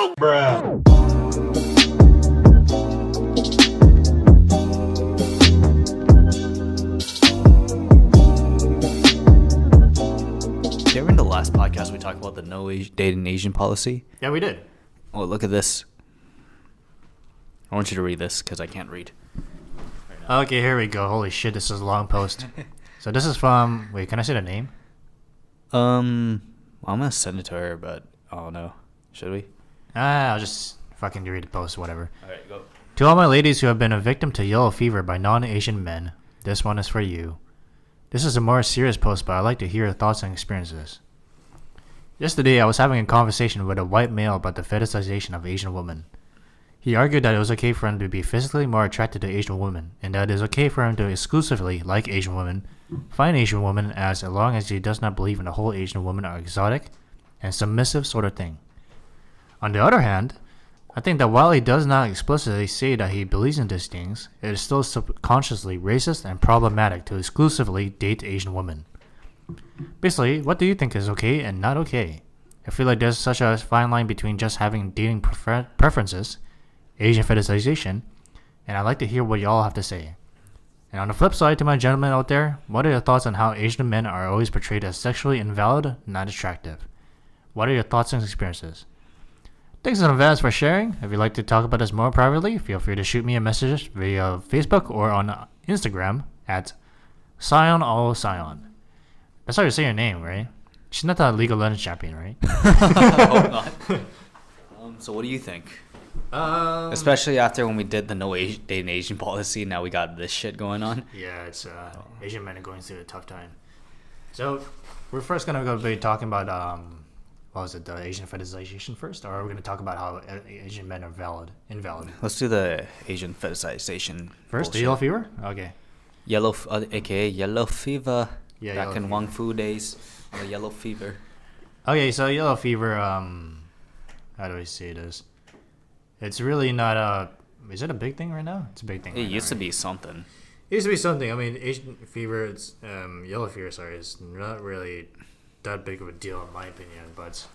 Bruh. Remember in the last podcast we talked about the no dating Asian policy? Yeah, we did. Oh, look at this. I want you to read this because I can't read. Okay, here we go. Holy shit, this is a long post. So this is from... Wait, can I say the name? I'm gonna send it to her, but I don't know. Should we? I'll just fucking read the post, whatever. Alright, go. To all my ladies who have been a victim to yellow fever by non-Asian men, this one is for you. This is a more serious post, but I'd like to hear your thoughts and experiences. Yesterday, I was having a conversation with a white male about the fetishization of Asian women. He argued that it was okay for him to be physically more attracted to Asian women, and that it is okay for him to exclusively like Asian women, find Asian women as long as he does not believe in the whole Asian women are exotic and submissive sort of thing. On the other hand, I think that while he does not explicitly say that he believes in these things, it is still subconsciously racist and problematic to exclusively date Asian women. Basically, what do you think is okay and not okay? I feel like there's such a fine line between just having dating preferences, Asian fetishization, and I'd like to hear what y'all have to say. And on the flip side, to my gentlemen out there, what are your thoughts on how Asian men are always portrayed as sexually invalid, not attractive? What are your thoughts and experiences? Thanks in advance for sharing. If you'd like to talk about this more privately, feel free to shoot me a message via Facebook or on Instagram at ScionAllScion. That's how you say your name, right? She's not the League of Legends champion, right? I hope not. So what do you think? Especially after when we did the no dating Asian policy, now we got this shit going on. Yeah, it's Asian men are going through a tough time. So we're first gonna be talking about what was it, the Asian fetishization first, or are we gonna talk about how Asian men are invalid? Let's do the Asian fetishization first. bullshit. The yellow fever. Okay. aka yellow fever. Yeah, back yellow in fever. Wang Fu days, the yellow fever. Okay, so yellow fever. How do I say this? It's really not a. Is it a big thing right now? It's a big thing. It used to be something. It used to be something. I mean, Asian fever. It's yellow fever. Sorry, is not really that big of a deal in my opinion. But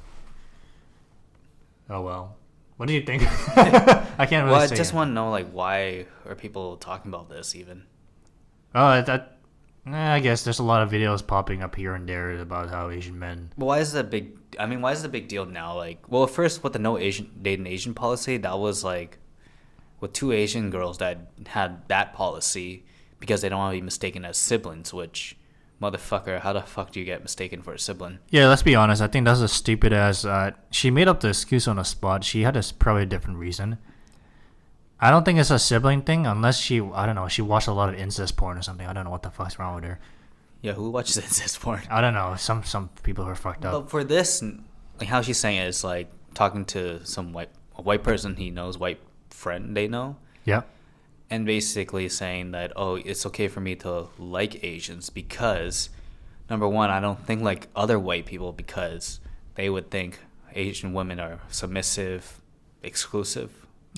oh well. What do you think? I can't really. Well, I say just it. want to know, like, why are people talking about this even? Oh, I guess there's a lot of videos popping up here and there about how Asian men. But why is it a big? I mean, why is it a big deal now? Like, well, first with the no Asian dating Asian policy, that was like with two Asian girls that had that policy because they don't want to be mistaken as siblings. Which, motherfucker, how the fuck do you get mistaken for a sibling? Yeah, let's be honest. I think that's as stupid as she made up the excuse on the spot. She had probably a different reason. I don't think it's a sibling thing unless she watched a lot of incest porn or something. I don't know what the fuck's wrong with her. Yeah, who watches incest porn? I don't know. Some people are fucked up. But for this, like how she's saying it is like talking to a white person he knows, white friend they know. Yeah. And basically saying that, oh, it's okay for me to like Asians because, number one, I don't think like other white people because they would think Asian women are submissive, exclusive.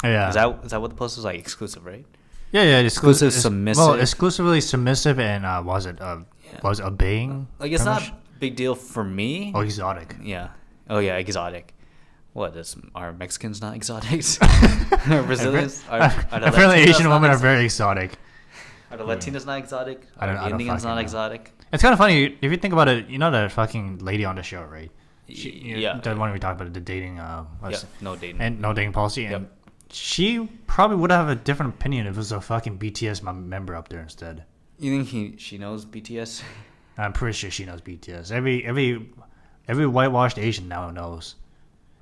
Yeah. Is that what the post was like? Exclusive, right? Yeah. Exclusive, submissive. Well, exclusively submissive and was it obeying? Like it's pretty not much? a big deal for me. Oh, exotic. Yeah. Oh yeah, exotic. What are Mexicans not exotics? Are Brazilians? Apparently, Asian women are very exotic. Are the Latinas not exotic? I don't Indians fucking not know. exotic? It's kind of funny if you think about it. You know the fucking lady on the show, right? Yeah. The one we talked about, the dating. Yeah. No dating. And no dating policy. And Yep. she probably would have a different opinion if it was a fucking BTS member up there instead. You think she knows BTS? I'm pretty sure she knows BTS. Every whitewashed Asian now knows.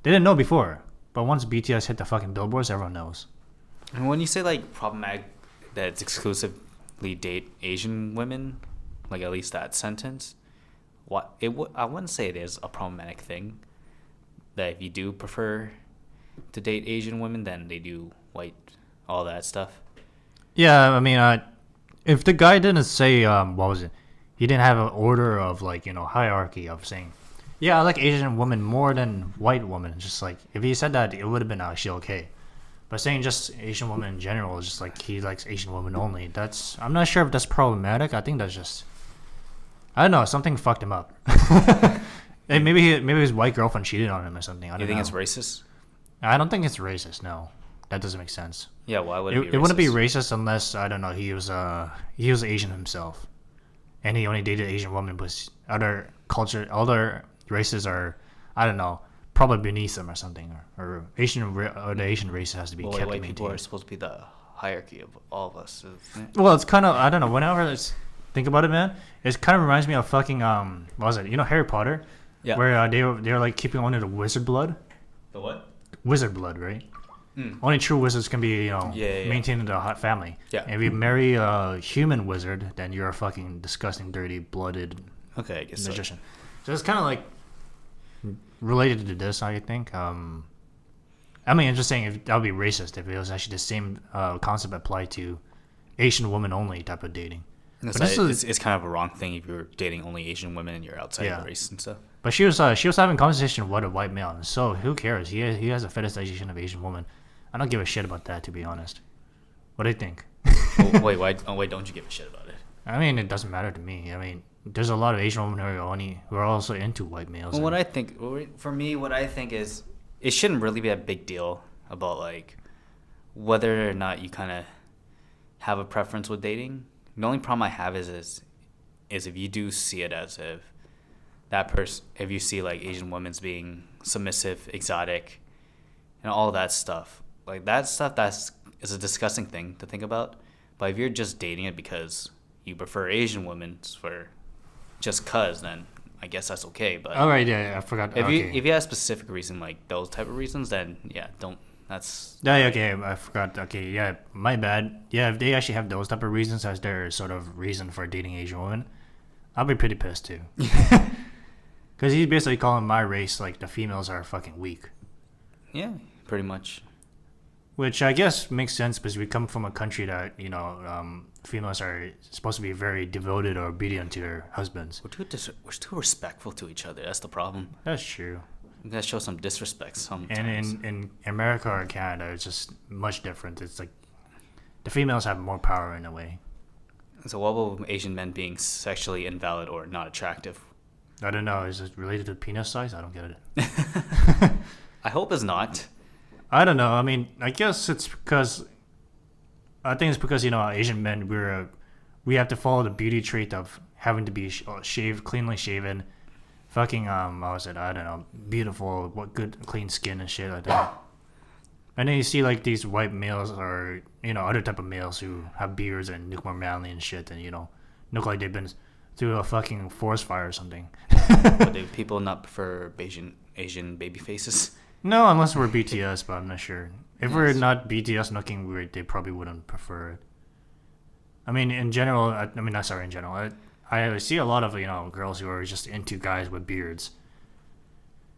They didn't know before, but once BTS hit the fucking billboards, everyone knows. And when you say like problematic that it's exclusively date Asian women, like at least that sentence, I wouldn't say it is a problematic thing. That if you do prefer to date Asian women, then they do white, all that stuff. Yeah, I mean, if the guy didn't say, what was it? He didn't have an order of hierarchy of saying, yeah, I like Asian women more than white women. Just like if he said that, it would have been actually okay. But saying just Asian women in general is just like he likes Asian women only. I'm not sure if that's problematic. I think that's just, I don't know, something fucked him up. Hey, maybe his white girlfriend cheated on him or something. I don't know. You think it's racist? I don't think it's racist. No, that doesn't make sense. Yeah, why would it be racist? It wouldn't be racist unless I don't know he was Asian himself, and he only dated Asian women. But other races are I don't know probably beneath him or something, or the Asian race has to be Well, kept white and people are maintained. supposed to be the hierarchy of all of us, isn't it? Well, it's kind of I don't know. Whenever think about it, man, it kind of reminds me of fucking what was it? You know Harry Potter, Yeah. where they were like keeping only the wizard blood. The what? Wizard blood, right? Mm. Only true wizards can be, Yeah. maintained in the hot family. Yeah. And if you marry a human wizard, then you're a fucking disgusting, dirty, blooded Okay, I guess so. magician. So it's kind of like related to this, I think. I mean, I'm just saying if that would be racist if it was actually the same concept applied to Asian woman only type of dating. It's, But this is- it's kind of a wrong thing if you're dating only Asian women and you're outside Yeah. the race and stuff. But she was having a conversation with a white male, so who cares? He has a fetishization of Asian woman. I don't give a shit about that, to be honest. What do you think? Oh, wait, why? Oh, wait, don't you give a shit about it? I mean, it doesn't matter to me. I mean, there's a lot of Asian women who are also into white males. Well, and- for me, what I think is, it shouldn't really be a big deal about like whether or not you kind of have a preference with dating. The only problem I have is if you do see it as if that person, if you see like Asian women's being submissive, exotic, and all that stuff, like that stuff is a disgusting thing to think about. But if you're just dating it because you prefer Asian women for just cause, then I guess that's okay. But all right, yeah, I forgot. if Okay. you have a specific reason like those type of reasons, then yeah, don't. That's Yeah, okay, I forgot. Okay, yeah, my bad. Yeah, if they actually have those type of reasons as their sort of reason for dating Asian women, I'll be pretty pissed too. Because he's basically calling my race like the females are fucking weak. yeah, pretty much. Which I guess makes sense because we come from a country that, females are supposed to be very devoted or obedient to their husbands. We're too respectful to each other. That's the problem. That's true. We gotta show some disrespect sometimes. And in America or Canada, it's just much different. It's like the females have more power in a way. So what will Asian men being sexually invalid or not attractive? I don't know. Is it related to penis size? I don't get it. I hope it's not. I don't know. I mean, I guess it's because Asian men we have to follow the beauty trait of having to be shaved, cleanly shaven, fucking what was it? I don't know, beautiful, what good clean skin and shit like that. And then you see like these white males or other type of males who have beards and look more manly and shit, and look like they've been through a fucking forest fire or something. But do people not prefer Asian baby faces? No, unless we're BTS, but I'm not sure. If we're Yes. not BTS looking weird, they probably wouldn't prefer it. I mean, in general, I see a lot of girls who are just into guys with beards.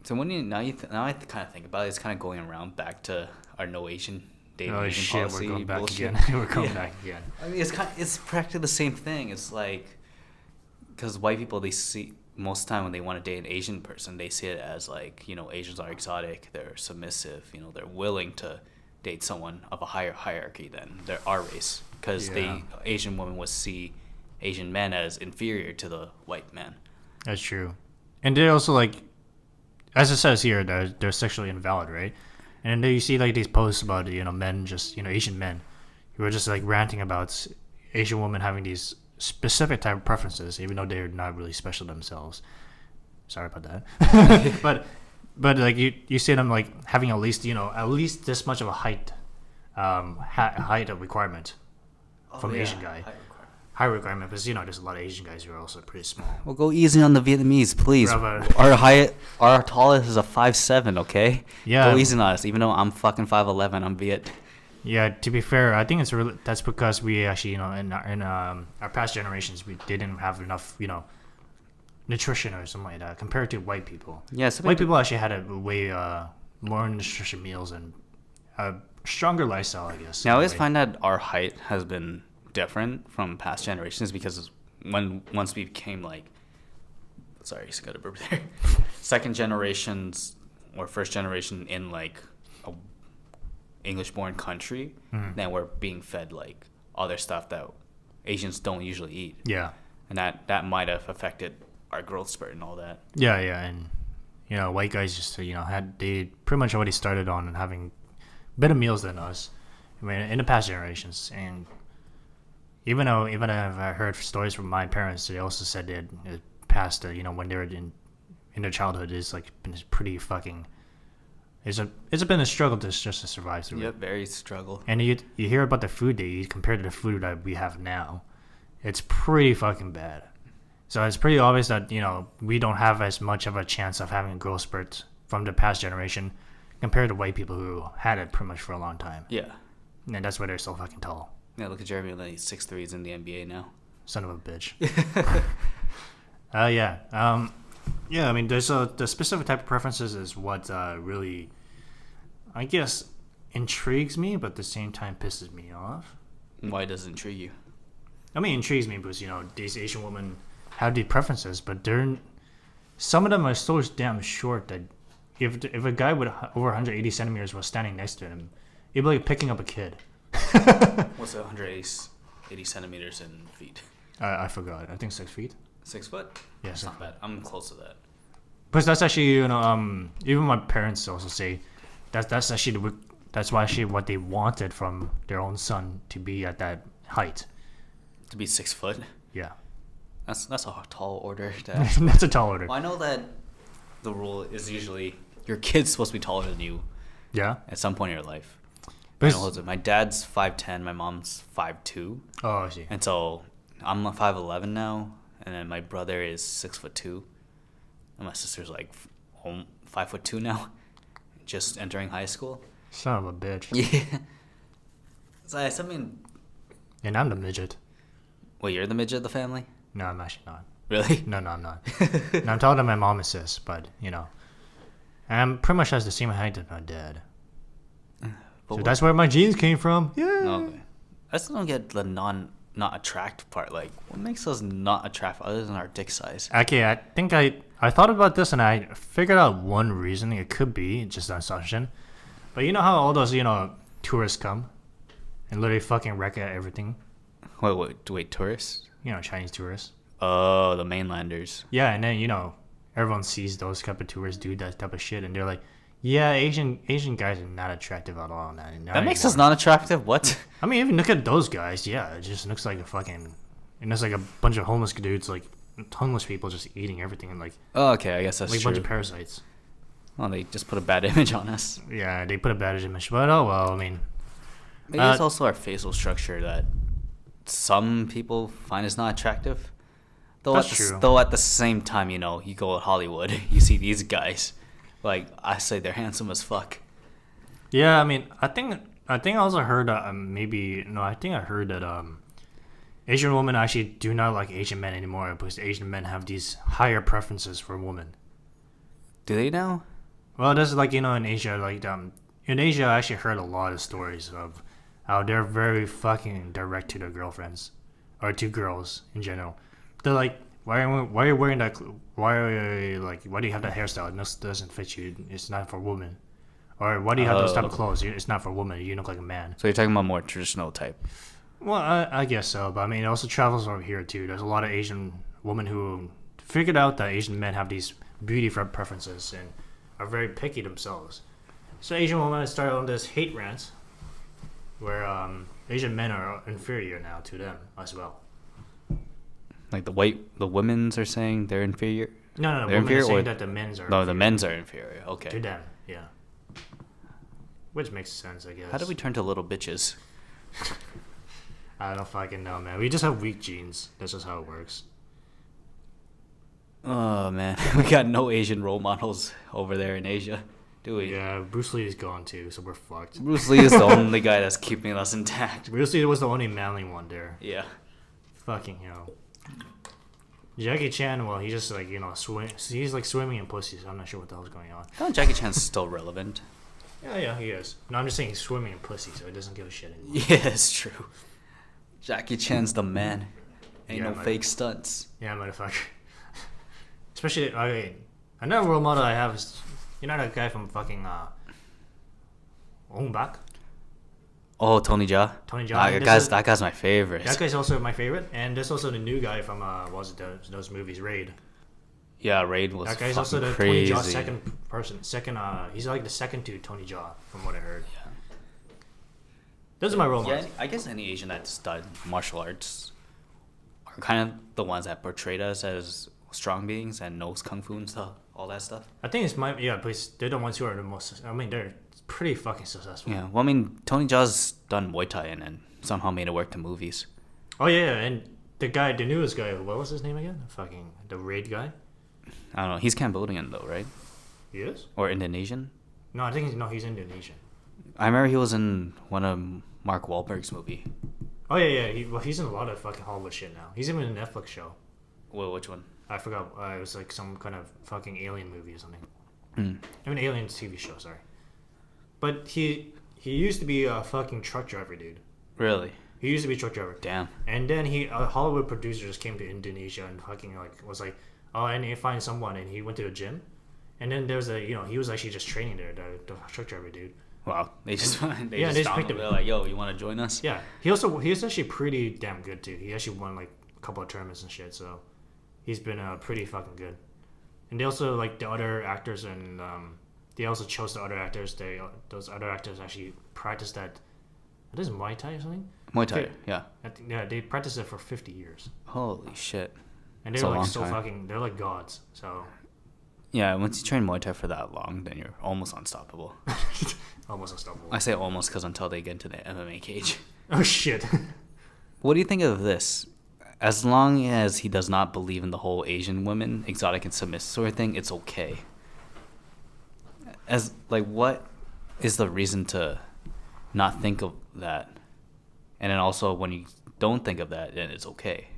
So when now I kind of think about it, it's kind of going around back to our no Asian dating Oh Asian shit, policy we're going back bullshit. again. We're going Yeah. back again. I mean, it's practically the same thing. It's like because white people, they see most of the time when they want to date an Asian person, they see it as like Asians are exotic, they're submissive, they're willing to date someone of a higher hierarchy than our race because Yeah. Asian women would see Asian men as inferior to the white man. That's true. And they also like, as it says here, they're sexually invalid, right? And then you see like these posts about men, just Asian men, who are just like ranting about Asian women having these specific type of preferences, even though they're not really special themselves. Sorry about that. but like you see them like having at least this much of a height of requirement from an Asian guy. High requirement because there's a lot of Asian guys who are also pretty small. Well, go easy on the Vietnamese, please. Bravo. Our tallest is a 5'7", okay? Yeah. Go easy on us. Even though I'm fucking 5'11", I'm Viet. Yeah, to be fair, I think that's because we actually, in our past generations, we didn't have enough, nutrition or something like that compared to white people. Yeah, White people actually had a way more nutritious meals and a stronger lifestyle, I guess. Now, I in a always way. find that our height has been different from past generations because once we became like, sorry, just got a burp there. Second generations or first generation in like a English-born country, then we're being fed like other stuff that Asians don't usually eat. Yeah. And that might have affected our growth spurt and all that. Yeah, and white guys just they pretty much already started on having better meals than us. I mean, in the past generations, and even I've heard stories from my parents, they also said that it past when they were in their childhood is like been pretty fucking. It's been a struggle just to survive through Yep, it. very struggle. And you hear about the food they eat compared to the food that we have now, it's pretty fucking bad. So it's pretty obvious that we don't have as much of a chance of having a growth spurt from the past generation compared to white people who had it pretty much for a long time. Yeah. And that's why they're so fucking tall. Yeah, look at Jeremy Lin. He's 6'3", he's in the NBA now. Son of a bitch. Yeah. Yeah, I mean, there's the specific type of preferences is what really, I guess, intrigues me, but at the same time pisses me off. Why does it intrigue you? I mean, it intrigues me because, these Asian women have these preferences, but some of them are so damn short that if a guy with over 180 centimeters was standing next to him, it'd be like picking up a kid. What's 180 centimeters in feet? I forgot. I think 6 feet. 6 foot? Yeah, That's 6 not foot. bad. I'm close to that. Because that's actually, even my parents also say that's actually what they wanted from their own son to be at that height. To be 6 foot? Yeah. That's a tall order to ask. That's a tall order. Well, I know that the rule is usually your kid's supposed to be taller than you Yeah. at some point in your life. But My dad's 5'10", my mom's 5'2", oh, I see. and so I'm 5'11" now, and then my brother is 6'2", and my sister's like 5'2" now, just entering high school. Son of a bitch. Yeah. So I mean, And I'm the midget. wait, you're the midget of the family? No, I'm actually not. Really? No, I'm not. No, I'm taller than my mom and sis, but, I'm pretty much has the same height as my dad. But So that's where my genes came from. Yeah. okay. I still don't get the not attractive part. Like, what makes us not attractive other than our dick size? Okay, I think I thought about this and I figured out one reason. It could be just an assumption. But you know how all those, tourists come and literally fucking wreck at everything? Wait, tourists? Chinese tourists. Oh, the mainlanders. Yeah, and then, everyone sees those type of tourists do that type of shit and they're like, yeah, Asian guys are not attractive at all. That makes us not attractive? What? I mean, even look at those guys. Yeah, it just looks like it looks like a bunch of homeless dudes, like homeless people just eating everything and like Oh, okay, I guess that's like a true. bunch of parasites. Well, they just put a bad image on us. Yeah, they put a bad image, but oh well. I mean, Maybe it's also our facial structure that some people find is not attractive. That's true. Though at the same time, you go to Hollywood, you see these guys. Like, I say they're handsome as fuck. yeah. I mean, I think I also heard that I think I heard that Asian women actually do not like Asian men anymore because Asian men have these higher preferences for women. Do they now? Well, this is like in Asia, like in Asia, I actually heard a lot of stories of how they're very fucking direct to their girlfriends or to girls in general. They're like, why are you wearing that? Why do you have that hairstyle? This doesn't fit you. It's not for women. Or why do you have those type of clothes? It's not for women. You look like a man. So you're talking about more traditional type. Well, I guess so, but I mean, it also travels over here too. There's a lot of Asian women who figured out that Asian men have these beauty preferences and are very picky themselves. So Asian women started on this hate rant where Asian men are inferior now to them as well. Like the women's are saying they're inferior? No, They're women are inferior, saying or- that the men's are No, the inferior men's are inferior. to Okay. them, yeah. Which makes sense, I guess. How did we turn to little bitches? I don't fucking know, man. We just have weak genes. That's just how it works. Oh, man. We got no Asian role models over there in Asia, do we? Yeah, Bruce Lee is gone too, so we're fucked. Bruce Lee is the only guy that's keeping us intact. Bruce Lee was the only manly one there. Yeah. Fucking hell. Jackie Chan, well, he just like, swim. He's like swimming in pussies. I'm not sure what the hell's going on. I think Jackie Chan's still relevant. Yeah, he is. No, I'm just saying he's swimming in pussy, so he doesn't give a shit anymore. Yeah, it's true. Jackie Chan's the man. Ain't Yeah, no man. fake stunts. Yeah, motherfucker. Especially, okay, another role model I have is, that guy from fucking, Ong Bak? Oh, Tony Jaa? Tony Jaa. That guy's my favorite. That guy's also my favorite, and there's also the new guy from, those movies, Raid. Yeah, Raid was That guy's fucking also the crazy. Tony Jaa second person. He's like the second to Tony Jaa, from what I heard. Yeah. Those are my role Yeah, models. I guess any Asian that's done martial arts are kind of the ones that portrayed us as strong beings and knows kung fu and stuff, all that stuff. I think but they're the ones who are the most. I mean, they're pretty fucking successful. Yeah, well, I mean, Tony Jaa's done Muay Thai and somehow made it work to movies. Oh yeah, and the newest guy. What was his name again? The Raid guy. I don't know. He's Cambodian though, right? He is? Or Indonesian? No, he's Indonesian. I remember he was in one of Mark Wahlberg's movie. Oh yeah. He's in a lot of fucking Hollywood shit now. He's even in a Netflix show. Well, which one? I forgot. It was like some kind of fucking alien movie or something. Hmm. I mean, alien TV show. Sorry. But he used to be a fucking truck driver, dude. Really? He used to be a truck driver. Damn. And then a Hollywood producer just came to Indonesia and fucking was like, oh, I need to find someone, and he went to a gym, and then there's he was actually just training there, the truck driver dude. Wow. They just found they just him. picked him. They're like, yo, you want to join us? Yeah. He's actually pretty damn good too. He actually won like a couple of tournaments and shit, so he's been pretty fucking good. And they also like the other actors, and they also chose the other actors. Those other actors actually practiced that. What is it, Muay Thai or something? Muay Thai, yeah. Yeah, they practiced it for 50 years. Holy shit. And It's they're a like long so time. fucking. They're like gods. So Yeah, once you train Muay Thai for that long, then you're almost unstoppable. almost unstoppable. I say almost because until they get into the MMA cage. Oh shit. What do you think of this? As long as he does not believe in the whole Asian women, exotic and submissive sort of thing, it's okay. As like, what is the reason to not think of that? And then also, when you don't think of that, then it's okay.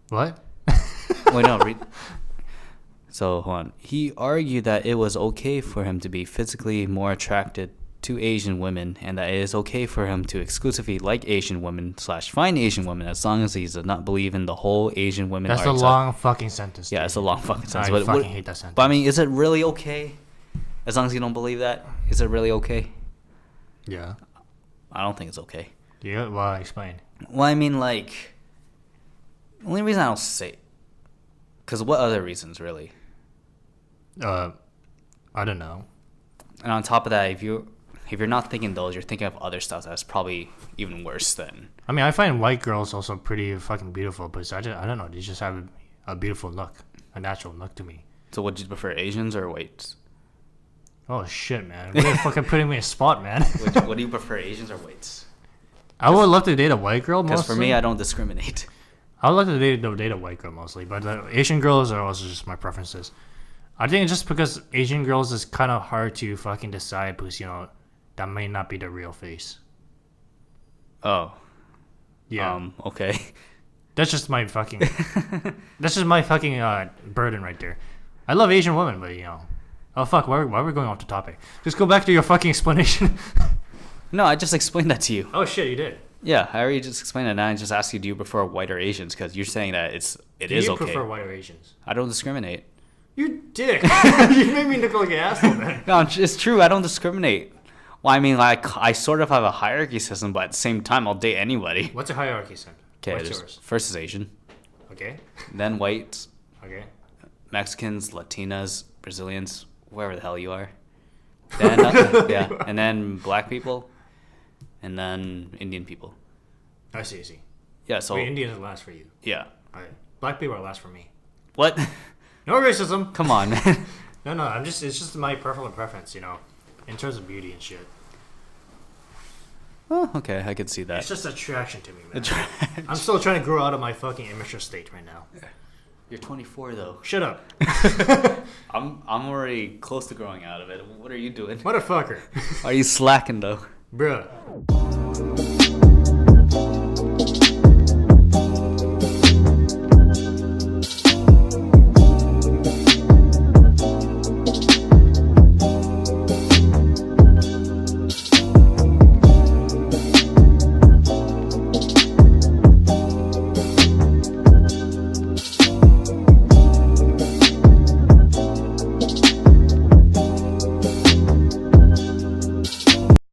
What? Wait, no, read. So hold on. He argued that it was okay for him to be physically more attracted to Asian women, and that it is okay for him to exclusively like Asian women / find Asian women, as long as he does not believe in the whole Asian women. That's are a exotic. long fucking sentence. Yeah, dude. it's a long fucking sentence. I fucking hate that sentence. But I mean, is it really okay? As long as you don't believe that, is it really okay? Yeah. I don't think it's okay. Yeah. Well, explain. Well, I mean, like, the only reason I don't say, because what other reasons really? I don't know. And on top of that, if you're not thinking those, you're thinking of other stuff that's probably even worse than. I mean, I find white girls also pretty fucking beautiful, but I don't know. They just have a beautiful look, a natural look to me. So would you prefer Asians or whites? Oh shit, man! You're fucking putting me in a spot, man. What do you prefer, Asians or whites? I would love to date a white girl mostly. Because for me, I don't discriminate. I would love to date a white girl mostly, but Asian girls are also just my preferences. I think it's just because Asian girls is kind of hard to fucking decide because that may not be the real face. Oh. Yeah. Okay. That's just my fucking. That's just my fucking burden right there. I love Asian women, but Oh fuck! Why are we going off the topic? Just go back to your fucking explanation. No, I just explained that to you. Oh shit! You did. Yeah, I already just explained it. Now I just asked you, do you prefer white or Asians? Because you're saying that it Do is you okay. prefer white or Asians? I don't discriminate. You dick! You made me look like an asshole, man. No, it's true. I don't discriminate. Well, I mean, like, I sort of have a hierarchy system, but at the same time, I'll date anybody. What's your hierarchy, son? Okay, What's yours? first is Asian, Okay. then white, Okay. Mexicans, Latinas, Brazilians, wherever the hell you are. Then yeah, and then black people, and then Indian people. I see. Yeah, so Wait, Indians are last for you. yeah. Alright. Black people are last for me. What? No racism. Come on, man. No. It's just my personal preference, in terms of beauty and shit. Oh, okay, I could see that. It's just attraction to me, man. I'm still trying to grow out of my fucking immature state right now. You're 24 though. Shut up. I'm already close to growing out of it. What are you doing? Motherfucker. Are you slacking though? Bruh.